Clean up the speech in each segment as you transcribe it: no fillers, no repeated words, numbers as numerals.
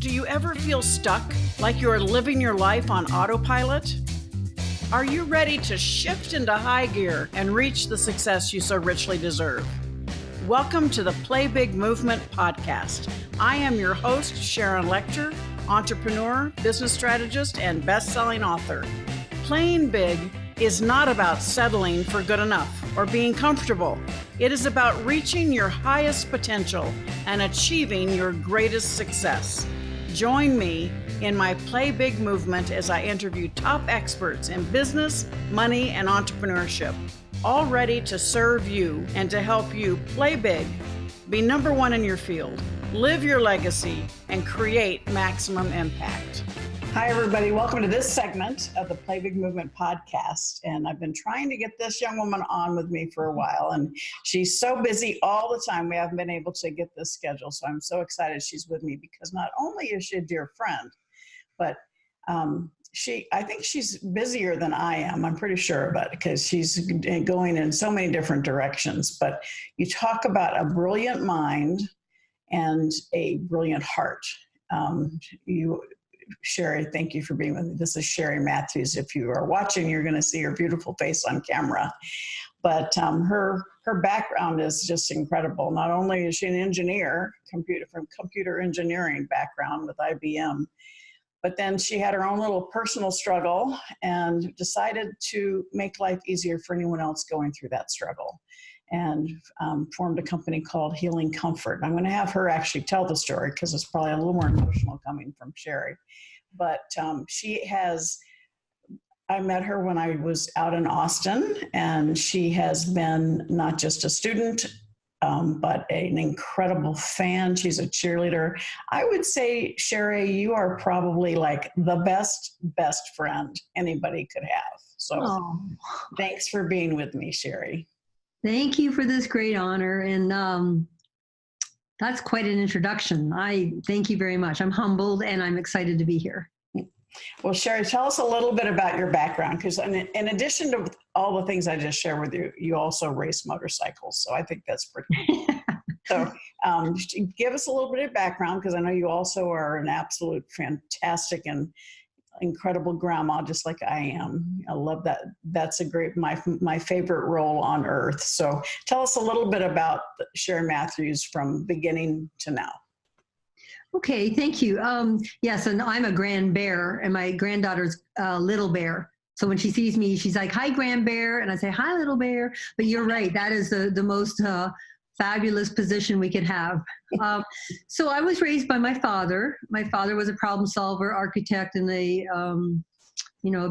Do you ever feel stuck, like you're living your life on autopilot? Are you ready to shift into high gear and reach the success you so richly deserve? Welcome to the Play Big Movement podcast. I am your host, Sharon Lechter, entrepreneur, business strategist, and best-selling author. Playing big is not about settling for good enough or being comfortable. It is about reaching your highest potential and achieving your greatest success. Join me in my Play Big movement as I interview top experts in business, money, and entrepreneurship, all ready to serve you and to help you play big, be number one in your field, live your legacy, and create maximum impact. Hi, everybody. Welcome to this segment of the Play Big Movement podcast. And I've been trying to get this young woman on with me for a while, and she's so busy all the time. We haven't been able to get this scheduled. So I'm so excited she's with me because not only is she a dear friend, but I think she's busier than I am. I'm pretty sure about it because she's going in so many different directions. But you talk about a brilliant mind and a brilliant heart. Cherie, thank you for being with me. This is Cherie Mathews. If you are watching, you're going to see her beautiful face on camera. But her background is just incredible. Not only is she an engineer, from computer engineering background with IBM, but then she had her own little personal struggle and decided to make life easier for anyone else going through that struggle, and formed a company called Healing Comfort. I'm going to have her actually tell the story because it's probably a little more emotional coming from Cherie. But I met her when I was out in Austin, and she has been not just a student, but an incredible fan. She's a cheerleader. I would say, Cherie, you are probably like the best friend anybody could have. So Thanks for being with me, Cherie. Thank you for this great honor. And that's quite an introduction. I thank you very much. I'm humbled and I'm excited to be here. Well, Cherie, tell us a little bit about your background, because in addition to all the things I just shared with you, you also race motorcycles. So I think that's pretty cool. So give us a little bit of background, because I know you also are an absolute fantastic and incredible grandma, just like I am. I love that. That's my favorite role on earth. So tell us a little bit about Cherie Mathews from beginning to now. Okay, thank you. Yes, and I'm a grand bear, and my granddaughter's little bear. So when she sees me, she's like, "Hi, grand bear," and I say, "Hi, little bear." But you're right, that is the most fabulous position we could have. So I was raised by my father. My father was a problem solver, architect, and a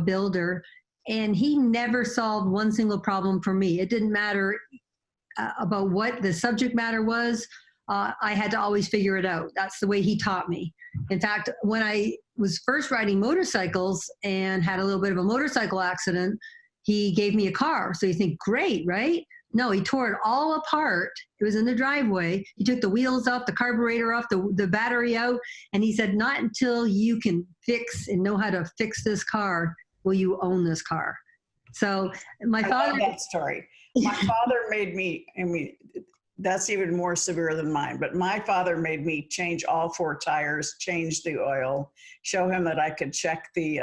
builder, and he never solved one single problem for me. It didn't matter about what the subject matter was. I had to always figure it out. That's the way he taught me. In fact, when I was first riding motorcycles and had a little bit of a motorcycle accident, he gave me a car. So you think, great, right? No, he tore it all apart. It was in the driveway. He took the wheels off, the carburetor off, the battery out, and he said, "Not until you can fix and know how to fix this car will you own this car." So my father— I love that story. My father made me, that's even more severe than mine, but my father made me change all 4 tires, change the oil, show him that I could check the,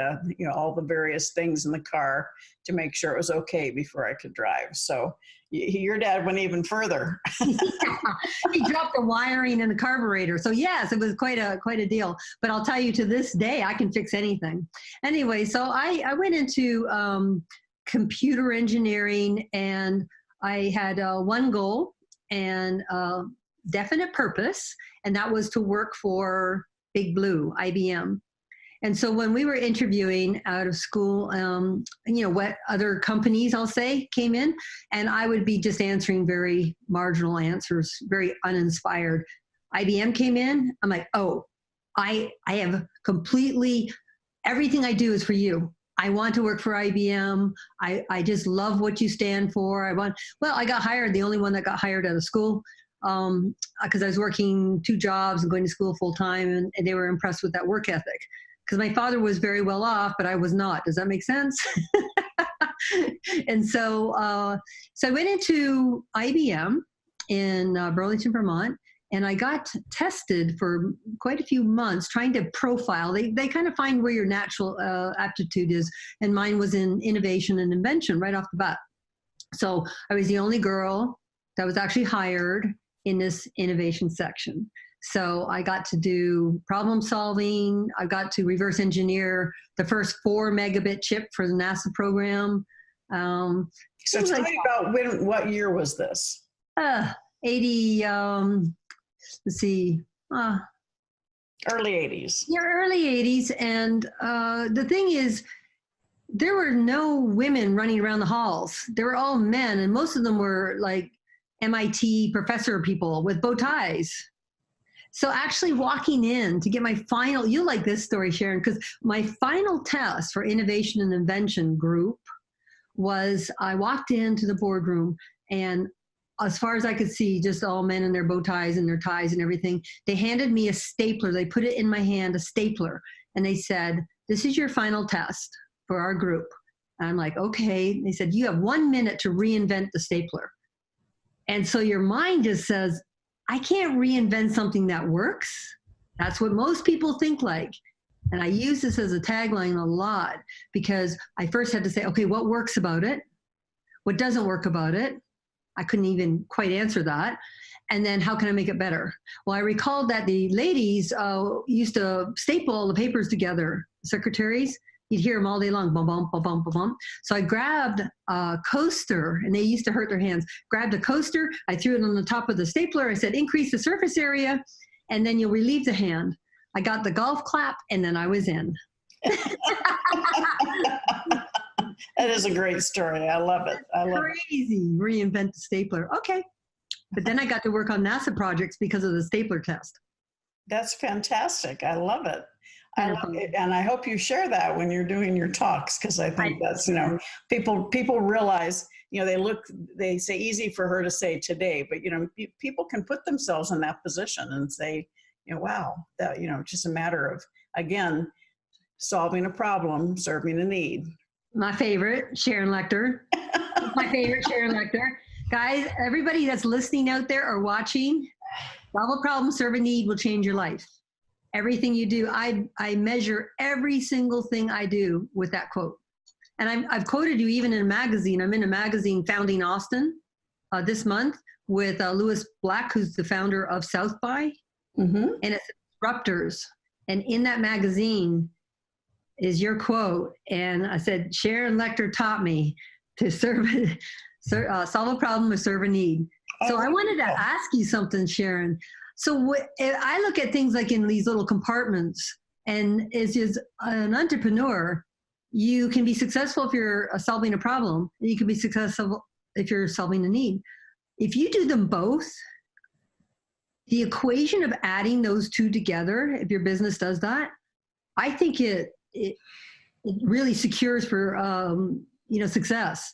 all the various things in the car to make sure it was okay before I could drive. So your dad went even further. He dropped the wiring in the carburetor. So yes, it was quite a deal. But I'll tell you, to this day, I can fix anything. Anyway, so I went into computer engineering, and I had one goal and definite purpose, and that was to work for Big Blue, IBM. And so when we were interviewing out of school, what other companies, I'll say, came in, and I would be just answering very marginal answers, very uninspired. IBM came in, I'm like, oh, I have completely, everything I do is for you. I want to work for IBM. I just love what you stand for. I got hired, the only one that got hired out of school, because I was working 2 jobs and going to school full time, and they were impressed with that work ethic. Because my father was very well off, but I was not. Does that make sense? And so I went into IBM in Burlington, Vermont, And I got tested for quite a few months trying to profile. They kind of find where your natural aptitude is. And mine was in innovation and invention right off the bat. So I was the only girl that was actually hired in this innovation section. So I got to do problem solving. I got to reverse engineer the first 4 megabit chip for the NASA program. So tell me about what year was this? 80, let's see. Early 80s. Yeah, early 80s. And the thing is, there were no women running around the halls. They were all men, and most of them were like MIT professor people with bow ties. So actually walking in to get my final, you'll like this story, Sharon, because my final test for innovation and invention group was I walked into the boardroom, and as far as I could see, just all men in their bow ties and their ties and everything. They handed me a stapler. They put it in my hand, a stapler, and they said, "This is your final test for our group." And I'm like, okay. They said, "You have 1 minute to reinvent the stapler." And so your mind just says, I can't reinvent something that works. That's what most people think like. And I use this as a tagline a lot because I first had to say, okay, what works about it? What doesn't work about it? I couldn't even quite answer that. And then how can I make it better? Well, I recalled that the ladies used to staple all the papers together, secretaries. You'd hear them all day long, bum, bum, bum, bum, bum, bum. So I grabbed a coaster, and they used to hurt their hands. Grabbed a coaster, I threw it on the top of the stapler. I said, increase the surface area, and then you'll relieve the hand. I got the golf clap, and then I was in. That is a great story. I love it. I love it. Crazy, reinvent the stapler. Okay. But then I got to work on NASA projects because of the stapler test. That's fantastic. I love it. I love it. And I hope you share that when you're doing your talks, because I think that's, people realize, they say easy for her to say today, but, people can put themselves in that position and say, wow, that, just a matter of, again, solving a problem, serving a need. My favorite, Sharon Lechter. My favorite, Sharon Lechter. Guys, everybody that's listening out there or watching, solve a problem, serve a need will change your life. Everything you do, I measure every single thing I do with that quote. And I've quoted you even in a magazine. I'm in a magazine, Founding Austin, this month with Lewis Black, who's the founder of South by. Mm-hmm. And it's Disruptors. And in that magazine is your quote. And I said, Sharon Lechter taught me to solve a problem or serve a need. So I wanted to ask you something, Sharon. So I look at things like in these little compartments, and as an entrepreneur, you can be successful if you're solving a problem, and you can be successful if you're solving a need. If you do them both, the equation of adding those two together, if your business does that, I think it really secures for success.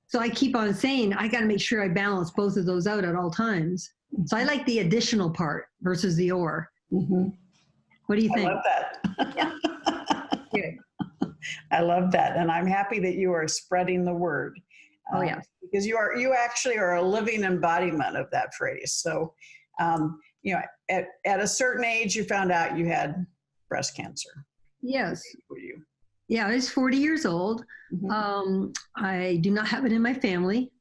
So I keep on saying, I got to make sure I balance both of those out at all times. So I like the additional part versus the or. Mm-hmm. What do you think? I love that. Yeah. Good. I love that. And I'm happy that you are spreading the word. Oh, yeah. Because you actually are a living embodiment of that phrase. So, at a certain age, you found out you had breast cancer. Yes. For you. Yeah, I was 40 years old. Mm-hmm. I do not have it in my family.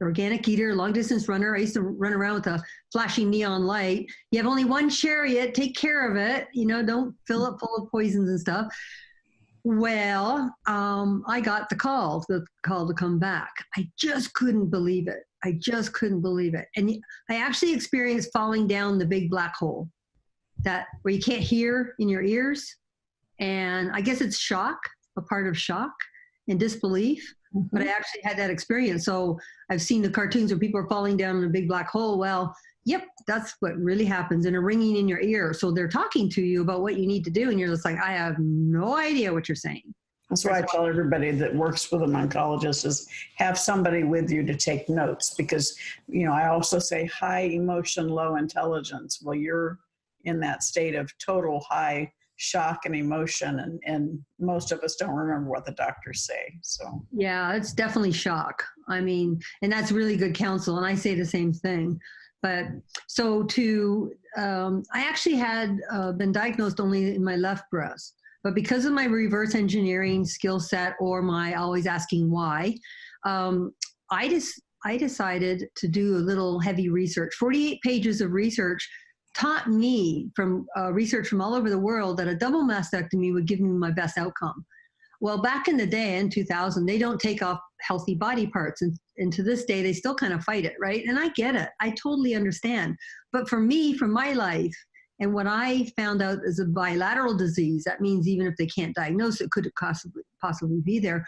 Organic eater, long distance runner. I used to run around with a flashing neon light. You have only one chariot, take care of it. Don't fill it full of poisons and stuff. Well, I got the call to come back. I just couldn't believe it. And I actually experienced falling down the big black hole, where you can't hear in your ears. And I guess it's shock, a part of shock and disbelief. Mm-hmm. But I actually had that experience. So I've seen the cartoons where people are falling down in a big black hole. Well, yep, that's what really happens, and a ringing in your ear. So they're talking to you about what you need to do, and you're just like, I have no idea what you're saying. That's why I tell everybody that works with an oncologist is have somebody with you to take notes, because, I also say high emotion, low intelligence. Well, you're in that state of total high shock and emotion, and most of us don't remember what the doctors say. So yeah, it's definitely shock. I mean, and that's really good counsel, and I say the same thing. But so I actually had been diagnosed only in my left breast. But because of my reverse engineering skill set or my always asking why, I decided to do a little heavy research. 48 pages of research taught me from research from all over the world that a double mastectomy would give me my best outcome. Well, back in the day, in 2000, they don't take off healthy body parts. And to this day, they still kind of fight it, right? And I get it. I totally understand. But for me, for my life, and what I found out is a bilateral disease, that means even if they can't diagnose it, could it possibly be there?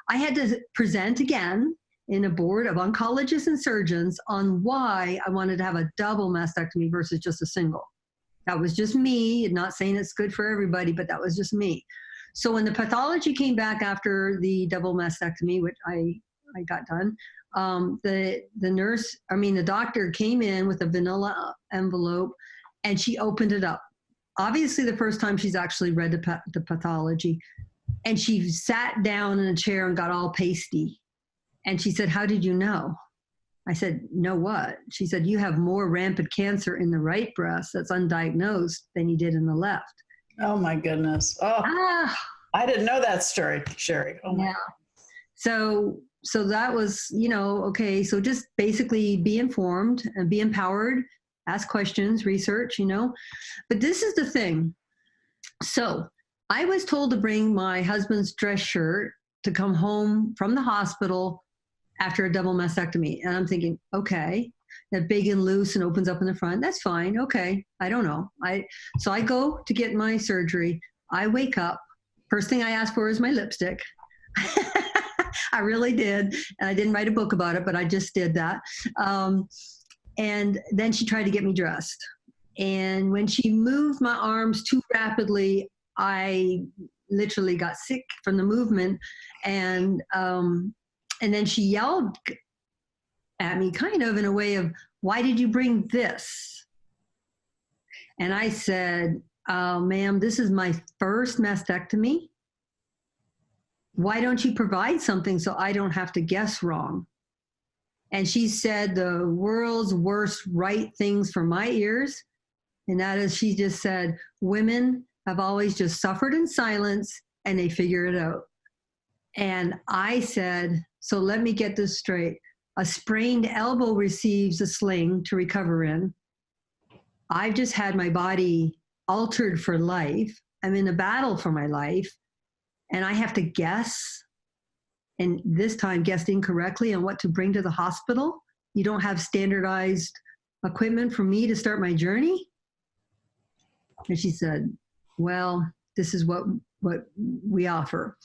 I had to present again in a board of oncologists and surgeons on why I wanted to have a double mastectomy versus just a single. That was just me, not saying it's good for everybody, but that was just me. So when the pathology came back after the double mastectomy, which I got done, the doctor came in with a vanilla envelope and she opened it up. Obviously the first time she's actually read the pathology, and she sat down in a chair and got all pasty. And she said, "How did you know?" I said, "Know what?" She said, "You have more rampant cancer in the right breast that's undiagnosed than you did in the left." Oh my goodness. Oh, I didn't know that story, Cherie. Oh my. Yeah. So that was, okay. So just basically be informed and be empowered, ask questions, research, but this is the thing. So I was told to bring my husband's dress shirt to come home from the hospital after a double mastectomy. And I'm thinking, okay, that big and loose and opens up in the front. That's fine. Okay. I don't know. So I go to get my surgery. I wake up. First thing I ask for is my lipstick. I really did. And I didn't write a book about it, but I just did that. And then she tried to get me dressed. And when she moved my arms too rapidly, I literally got sick from the movement. And then she yelled at me kind of in a way of, "Why did you bring this?" And I said, "Ma'am, this is my first mastectomy. Why don't you provide something so I don't have to guess wrong?" And she said the world's worst right things for my ears. And that is, she just said, "Women have always just suffered in silence and they figure it out." And I said, "So let me get this straight. A sprained elbow receives a sling to recover in. I've just had my body altered for life. I'm in a battle for my life. And I have to guess, and this time guessed incorrectly, on what to bring to the hospital. You don't have standardized equipment for me to start my journey?" And she said, "Well, this is what we offer."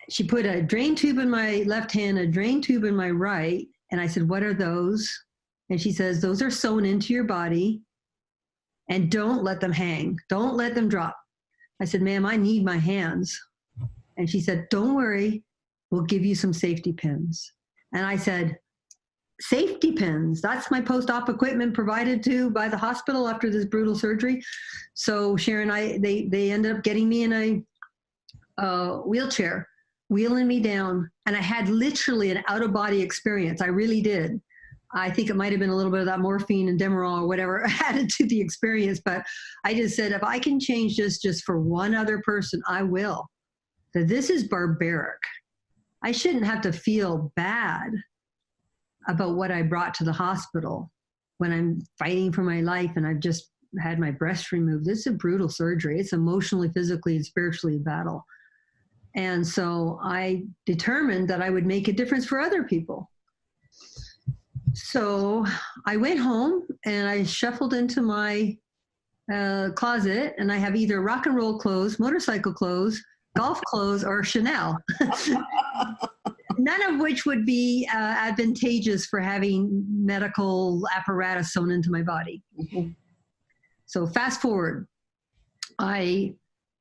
She put a drain tube in my left hand, a drain tube in my right. And I said, "What are those?" And she says, "Those are sewn into your body, and don't let them hang. Don't let them drop." I said, "Ma'am, I need my hands." And she said, "Don't worry, we'll give you some safety pins." And I said, "Safety pins? That's my post-op equipment provided to by the hospital after this brutal surgery." So Sharon, they ended up getting me in a wheelchair, wheeling me down. And I had literally an out-of-body experience. I really did. I think it might have been a little bit of that morphine and Demerol or whatever added to the experience. But I just said, if I can change this just for one other person, I will. That this is barbaric. I shouldn't have to feel bad about what I brought to the hospital when I'm fighting for my life and I've just had my breast removed. This is a brutal surgery. It's emotionally, physically, and spiritually a battle. And so I determined that I would make a difference for other people. So I went home and I shuffled into my closet, and I have either rock and roll clothes, motorcycle clothes, golf clothes, or Chanel. None of which would be advantageous for having medical apparatus sewn into my body. Mm-hmm. So fast forward,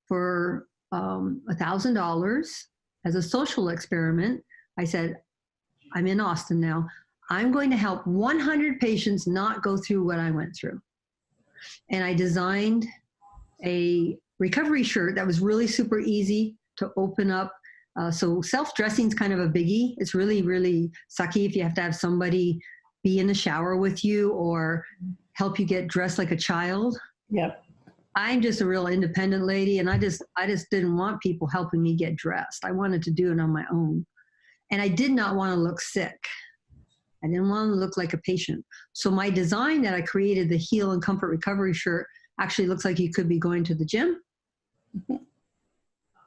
for $1,000 as a social experiment, I said, I'm in Austin now. I'm going to help 100 patients not go through what I went through. And I designed a recovery shirt that was really super easy to open up. So self-dressing is kind of a biggie. It's really, really sucky if you have to have somebody be in the shower with you or help you get dressed like a child. Yep. I'm just a real independent lady, and I just didn't want people helping me get dressed. I wanted to do it on my own. And I did not want to look sick. I didn't want to look like a patient. So my design that I created, the Heal and Comfort Recovery shirt, actually looks like you could be going to the gym.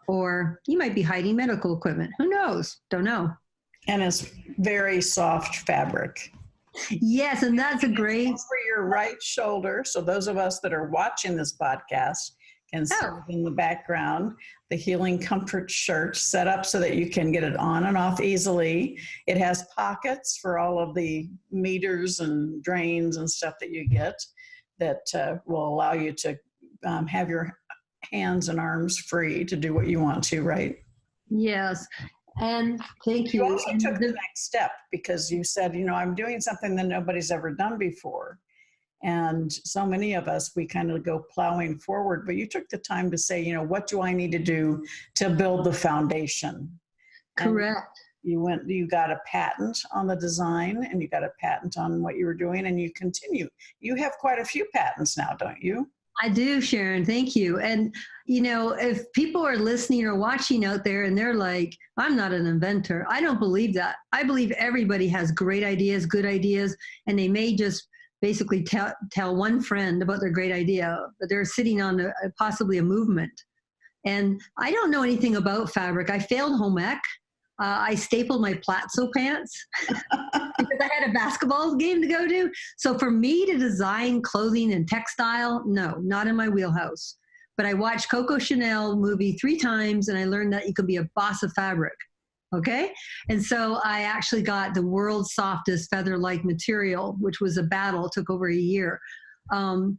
Or you might be hiding medical equipment. Who knows? Don't know. And it's very soft fabric. Yes, and that's a great... For your right shoulder. So those of us that are watching this podcast can see in the background the Healing Comfort shirt set up so that you can get it on and off easily. It has pockets for all of the meters and drains and stuff that you get that will allow you to have your hands and arms free to do what you want to, right? Yes. And thank you. You also took the next step because you said, I'm doing something that nobody's ever done before. And so many of us, we kind of go plowing forward, but you took the time to say, what do I need to do to build the foundation? Correct. And you got a patent on the design and you got a patent on what you were doing and you continue. You have quite a few patents now, don't you? I do, Sharon. Thank you. And, if people are listening or watching out there and they're like, I'm not an inventor, I don't believe that. I believe everybody has great ideas, good ideas, and they may just basically tell one friend about their great idea, but they're sitting on possibly a movement. And I don't know anything about fabric. I failed home ec. I stapled my Platzo pants because I had a basketball game to go to. So for me to design clothing and textile, no, not in my wheelhouse. But I watched Coco Chanel movie 3 times and I learned that you could be a boss of fabric. Okay. And so I actually got the world's softest feather-like material, which was a battle. It took over a year. Then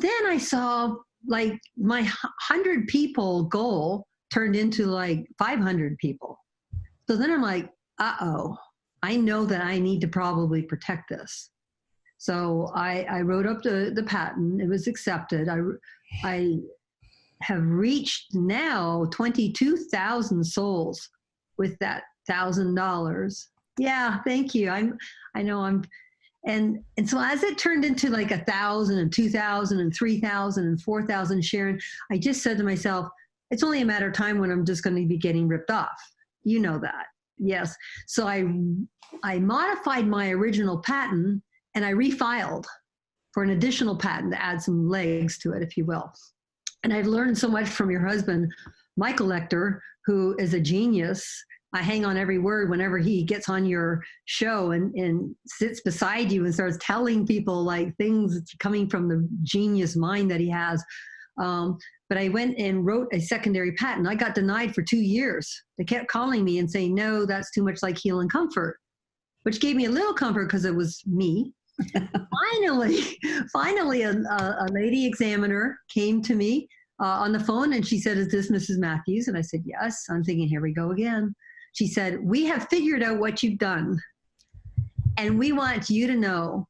I saw like my 100 people goal turned into like 500 people. So then I'm like, uh-oh, I know that I need to probably protect this. So I wrote up the patent. It was accepted. I have reached now 22,000 souls with that $1,000. Yeah, thank you. And so as it turned into like 1,000 and 2,000 and 3,000 and 4,000, Sharon, I just said to myself, it's only a matter of time when I'm just going to be getting ripped off. You know that. Yes. So I modified my original patent and I refiled for an additional patent to add some legs to it, if you will. And I've learned so much from your husband, Michael Lechter, who is a genius. I hang on every word whenever he gets on your show and sits beside you and starts telling people like things coming from the genius mind that he has. But I went and wrote a secondary patent. I got denied for 2 years. They kept calling me and saying, no, that's too much like Heal and Comfort, which gave me a little comfort because it was me. Finally, a lady examiner came to me on the phone and she said, is this Mrs. Mathews? And I said, yes. I'm thinking, here we go again. She said, we have figured out what you've done. And we want you to know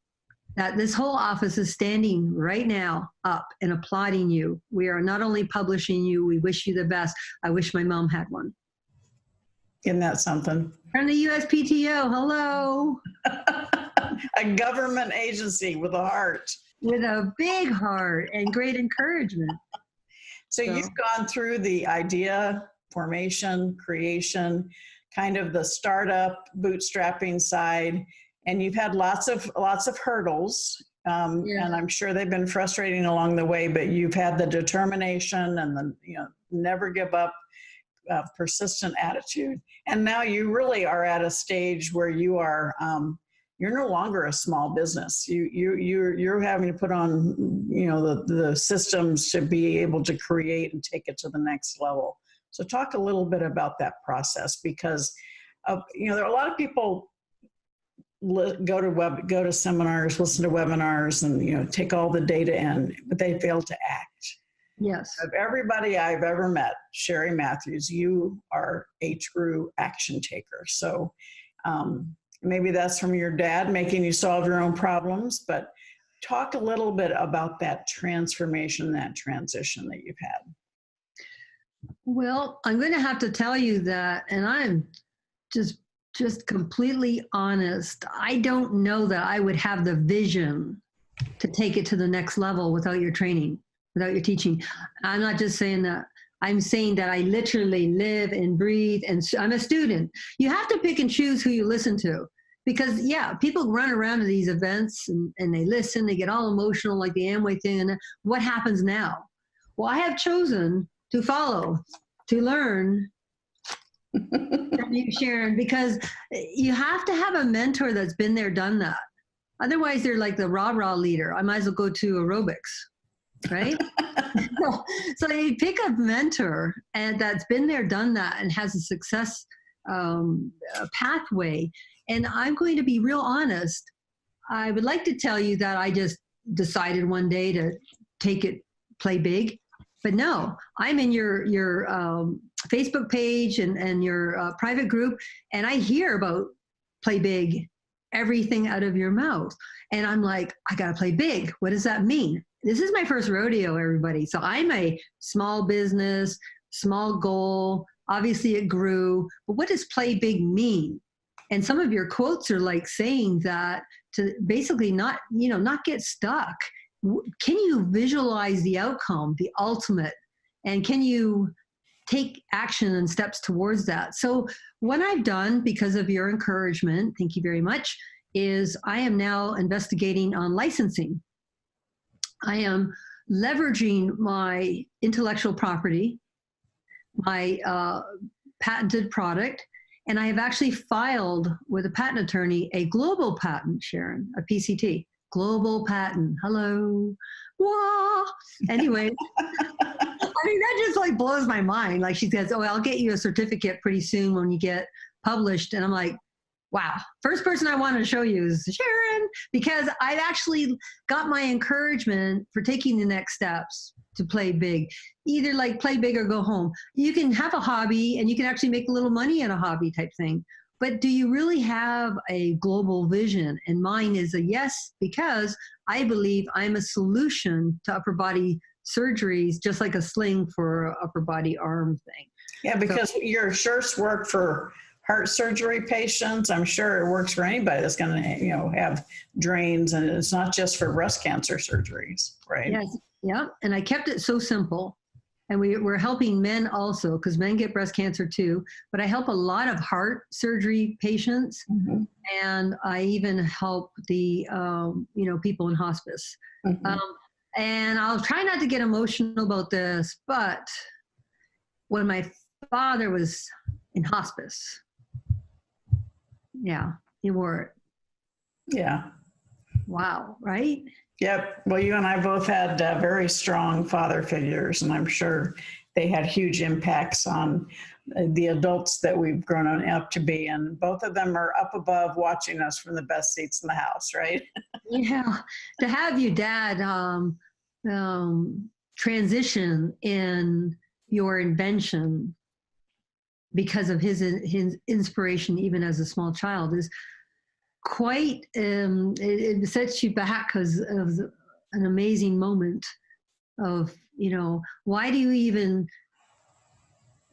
that this whole office is standing right now up and applauding you. We are not only publishing you, we wish you the best. I wish my mom had one. Isn't that something? From the USPTO, hello. A government agency with a heart. With a big heart and great encouragement. So you've gone through the idea, formation, creation, kind of the startup, bootstrapping side, and you've had lots of hurdles, and I'm sure they've been frustrating along the way, but you've had the determination and the never give up, persistent attitude. And now you really are at a stage where you are, you're no longer a small business. You're having to put on, the systems to be able to create and take it to the next level. So talk a little bit about that process, because there are a lot of people go to seminars, listen to webinars, and take all the data in, but they fail to act. Yes. Of everybody I've ever met, Cherie Mathews, you are a true action taker. So maybe that's from your dad making you solve your own problems, but talk a little bit about that transformation, that transition that you've had. Well, I'm going to have to tell you that, and I'm just just completely honest, I don't know that I would have the vision to take it to the next level without your training, without your teaching. I'm not just saying that. I'm saying that I literally live and breathe, and I'm a student. You have to pick and choose who you listen to. Because, yeah, people run around to these events and they listen, they get all emotional like the Amway thing. And what happens now? Well, I have chosen to follow, to learn from you, Sharon, because you have to have a mentor that's been there, done that. Otherwise, they're like the rah-rah leader. I might as well go to aerobics, right? So you pick a mentor and that's been there, done that, and has a success pathway. And I'm going to be real honest. I would like to tell you that I just decided one day to take it, play big. But no, I'm in your Facebook page and your private group, and I hear about play big, everything out of your mouth. And I'm like, I got to play big. What does that mean? This is my first rodeo, everybody. So I'm a small business, small goal. Obviously it grew, but what does play big mean? And some of your quotes are like saying that to basically not get stuck. Can you visualize the outcome, the ultimate? And can you take action and steps towards that? So what I've done, because of your encouragement, thank you very much, is I am now investigating on licensing. I am leveraging my intellectual property, my patented product, and I have actually filed with a patent attorney a global patent, Sharon, a PCT, global patent. Hello. Wah. Anyway, I mean, that just like blows my mind. Like she says, oh, I'll get you a certificate pretty soon when you get published. And I'm like, wow, first person I want to show you is Sharon, because I've actually got my encouragement for taking the next steps to play big. Either like play big or go home. You can have a hobby and you can actually make a little money in a hobby type thing. But do you really have a global vision? And mine is a yes, because I believe I'm a solution to upper body surgeries, just like a sling for upper body arm thing. Yeah, because your shirts work for heart surgery patients. I'm sure it works for anybody that's going to, have drains, and it's not just for breast cancer surgeries, right? Yes. Yeah. And I kept it so simple. And we're helping men also, because men get breast cancer too. But I help a lot of heart surgery patients, mm-hmm. and I even help the people in hospice. Mm-hmm. And I'll try not to get emotional about this, but when my father was in hospice, yeah, he wore it. Yeah. Wow. Right. Yep. Well, you and I both had very strong father figures, and I'm sure they had huge impacts on the adults that we've grown up to be. And both of them are up above watching us from the best seats in the house, right? Yeah. To have your dad transition in your invention because of his inspiration, even as a small child, is quite, it sets you back because of an amazing moment of, why do you even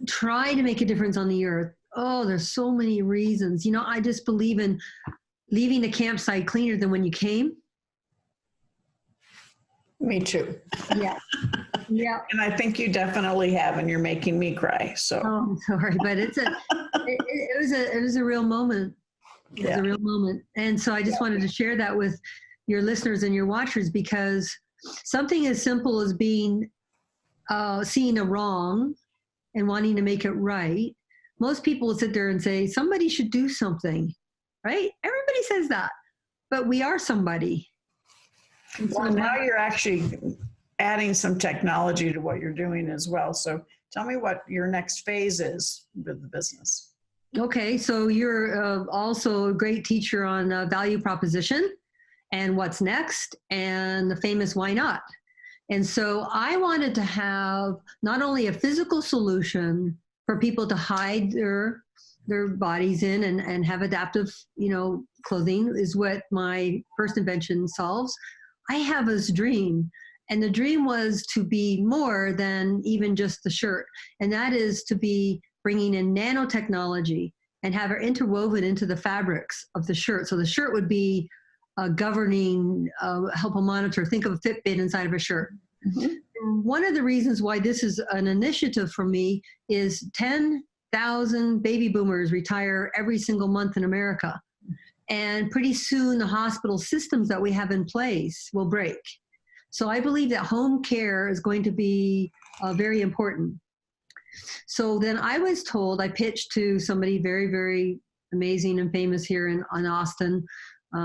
try to make a difference on the earth? Oh, there's so many reasons. I just believe in leaving the campsite cleaner than when you came. Me too. Yeah. Yeah. And I think you definitely have, and you're making me cry. So. Oh, I'm sorry, but it was a real moment. It was a real moment. And so I just wanted to share that with your listeners and your watchers, because something as simple as being, seeing a wrong and wanting to make it right. Most people will sit there and say, somebody should do something, right? Everybody says that, but we are somebody. Well, now you're actually adding some technology to what you're doing as well. So tell me what your next phase is with the business. Okay, so you're also a great teacher on value proposition and what's next, and the famous why not. And so I wanted to have not only a physical solution for people to hide their bodies in and have adaptive, clothing is what my first invention solves. I have this dream, and the dream was to be more than even just the shirt. And that is to be bringing in nanotechnology and have it interwoven into the fabrics of the shirt. So the shirt would be governing, help a monitor. Think of a Fitbit inside of a shirt. Mm-hmm. One of the reasons why this is an initiative for me is 10,000 baby boomers retire every single month in America. And pretty soon the hospital systems that we have in place will break. So I believe that home care is going to be very important. So then I was told, I pitched to somebody very, very amazing and famous here in Austin,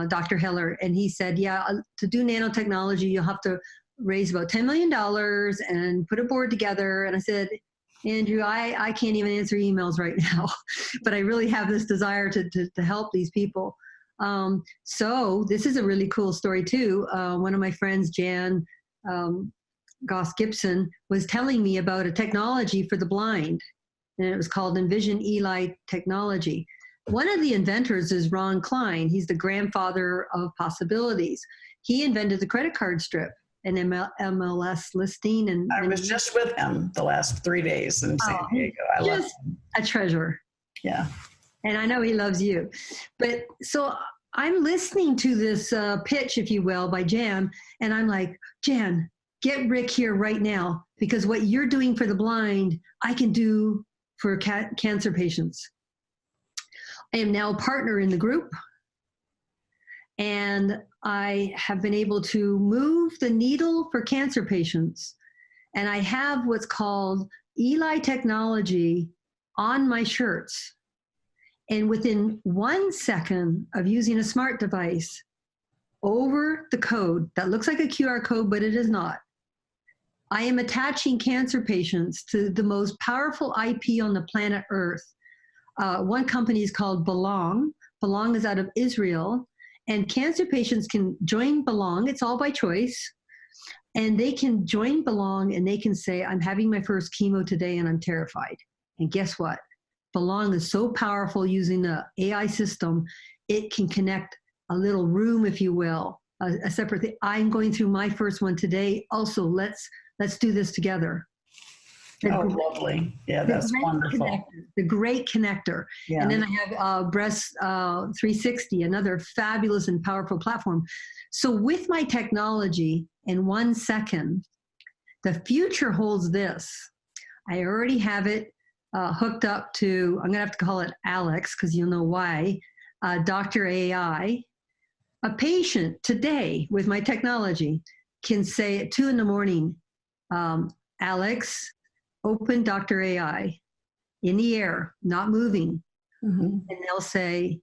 Dr. Heller, and he said, yeah, to do nanotechnology, you'll have to raise about $10 million and put a board together. And I said, Andrew, I can't even answer emails right now, but I really have this desire to help these people. So this is a really cool story too. One of my friends, Jan Goss Gibson, was telling me about a technology for the blind, and it was called Envision Eli technology. One of the inventors is Ron Klein. He's the grandfather of possibilities. He invented the credit card strip and MLS listing. And I was just with him the last 3 days in San Diego. I love him. A treasure. Yeah. And I know he loves you. But so I'm listening to this pitch, if you will, by Jan, and I'm like, Jan, get Rick here right now, because what you're doing for the blind, I can do for cancer patients. I am now a partner in the group, and I have been able to move the needle for cancer patients. And I have what's called Eli technology on my shirts. And within 1 second of using a smart device over the code that looks like a QR code, but it is not, I am attaching cancer patients to the most powerful IP on the planet Earth. One company is called Belong. Belong is out of Israel. And cancer patients can join Belong. It's all by choice. And they can join Belong and they can say, I'm having my first chemo today and I'm terrified. And guess what? Belong is so powerful using the AI system, it can connect a little room, if you will, a separate thing. I'm going through my first one today. Also, let's do this together. Lovely. Yeah, that's wonderful. The great connector. Yeah. And then I have Breast 360, another fabulous and powerful platform. So with my technology, in 1 second, the future holds this. I already have it hooked up to, I'm going to have to call it Alex, because you'll know why, Dr. AI. A patient today with my technology can say at 2 in the Alex, open Dr. AI in the air, not moving. Mm-hmm. And they'll say,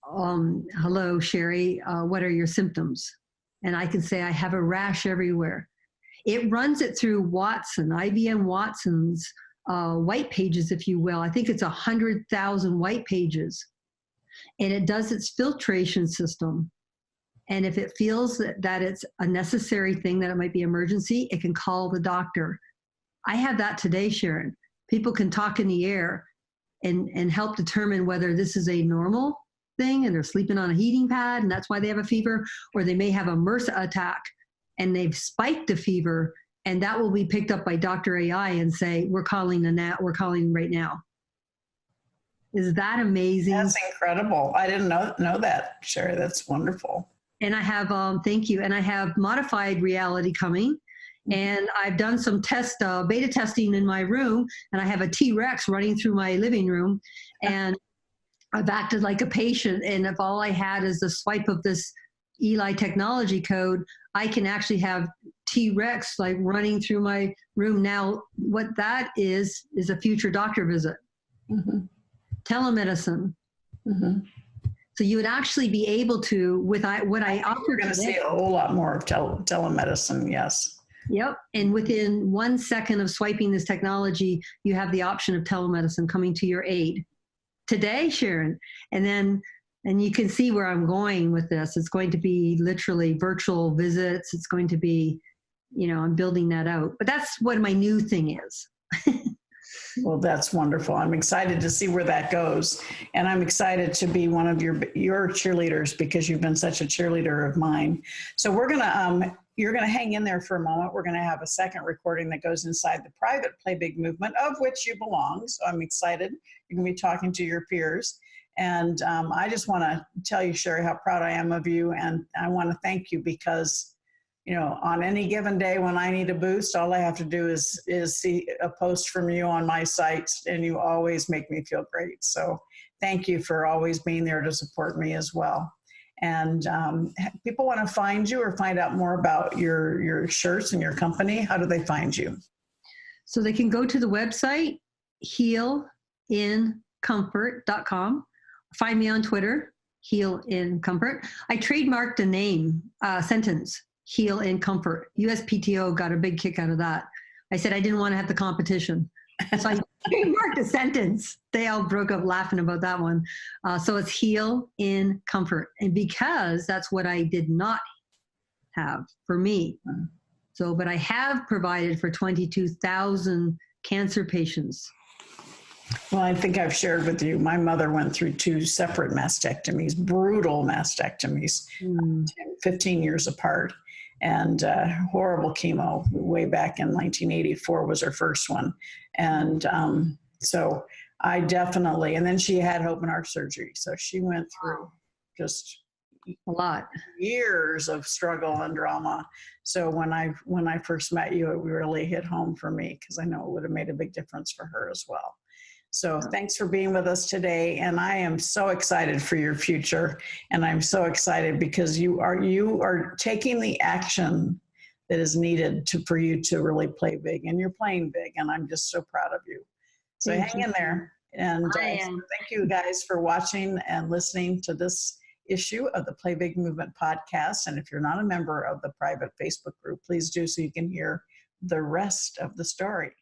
hello, Cherie, what are your symptoms? And I can say, I have a rash everywhere. It runs it through Watson, IBM Watson's white pages, if you will. I think it's 100,000 white pages. And it does its filtration system. And if it feels that it's a necessary thing, that it might be emergency, it can call the doctor. I have that today, Sharon. People can talk in the air and help determine whether this is a normal thing and they're sleeping on a heating pad and that's why they have a fever, or they may have a MRSA attack and they've spiked a fever, and that will be picked up by Dr. AI and say, we're calling right now. Is that amazing? That's incredible. I didn't know that, Cherie. That's wonderful. And I have, thank you. And I have modified reality coming. And I've done some beta testing in my room, and I have a T-Rex running through my living room, and I've acted like a patient. And if all I had is the swipe of this Eli technology code, I can actually have T-Rex like running through my room. Now, what that is a future doctor visit. Mm-hmm. Telemedicine. Mm-hmm. So you would actually be able to, with what I offer. We're going to see a whole lot more of telemedicine, yes. Yep. And within 1 second of swiping this technology, you have the option of telemedicine coming to your aid. Today, Sharon. And you can see where I'm going with this. It's going to be literally virtual visits. It's going to be, I'm building that out. But that's what my new thing is. Well, that's wonderful. I'm excited to see where that goes. And I'm excited to be one of your cheerleaders, because you've been such a cheerleader of mine. So we're going to you're going to hang in there for a moment. We're going to have a second recording that goes inside the private Play Big movement, of which you belong. So I'm excited. You're going to be talking to your peers. And I just want to tell you, Cherie, how proud I am of you. And I want to thank you because, you know, on any given day when I need a boost, all I have to do is see a post from you on my site, and you always make me feel great. So thank you for always being there to support me as well. And people want to find you or find out more about your shirts and your company. How do they find you? So they can go to the website, healincomfort.com. Find me on Twitter, Heal in Comfort. I trademarked a name, sentence, Heal in Comfort. USPTO got a big kick out of that. I said I didn't want to have the competition. So I trademarked a sentence. They all broke up laughing about that one. So it's Heal in Comfort. And because that's what I did not have for me. So, but I have provided for 22,000 cancer patients. Well, I think I've shared with you, my mother went through 2 separate mastectomies, brutal mastectomies, 15 years apart, and horrible chemo way back in 1984 was her first one. And so I definitely, and then she had open heart surgery. So she went through just a lot, years of struggle and drama. So when I first met you, it really hit home for me because I know it would have made a big difference for her as well. So thanks for being with us today. And I am so excited for your future. And I'm so excited because you are taking the action that is needed for you to really play big, and you're playing big. And I'm just so proud of you. So hang in there. And thank you guys for watching and listening to this issue of the Play Big Movement podcast. And if you're not a member of the private Facebook group, please do so you can hear the rest of the story.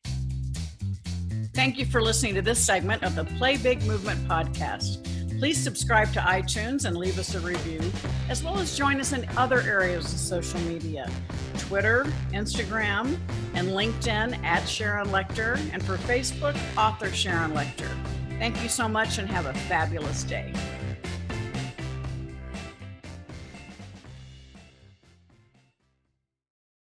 Thank you for listening to this segment of the Play Big Movement podcast. Please subscribe to iTunes and leave us a review, as well as join us in other areas of social media, Twitter, Instagram, and LinkedIn at Sharon Lechter, and for Facebook, author Sharon Lechter. Thank you so much and have a fabulous day.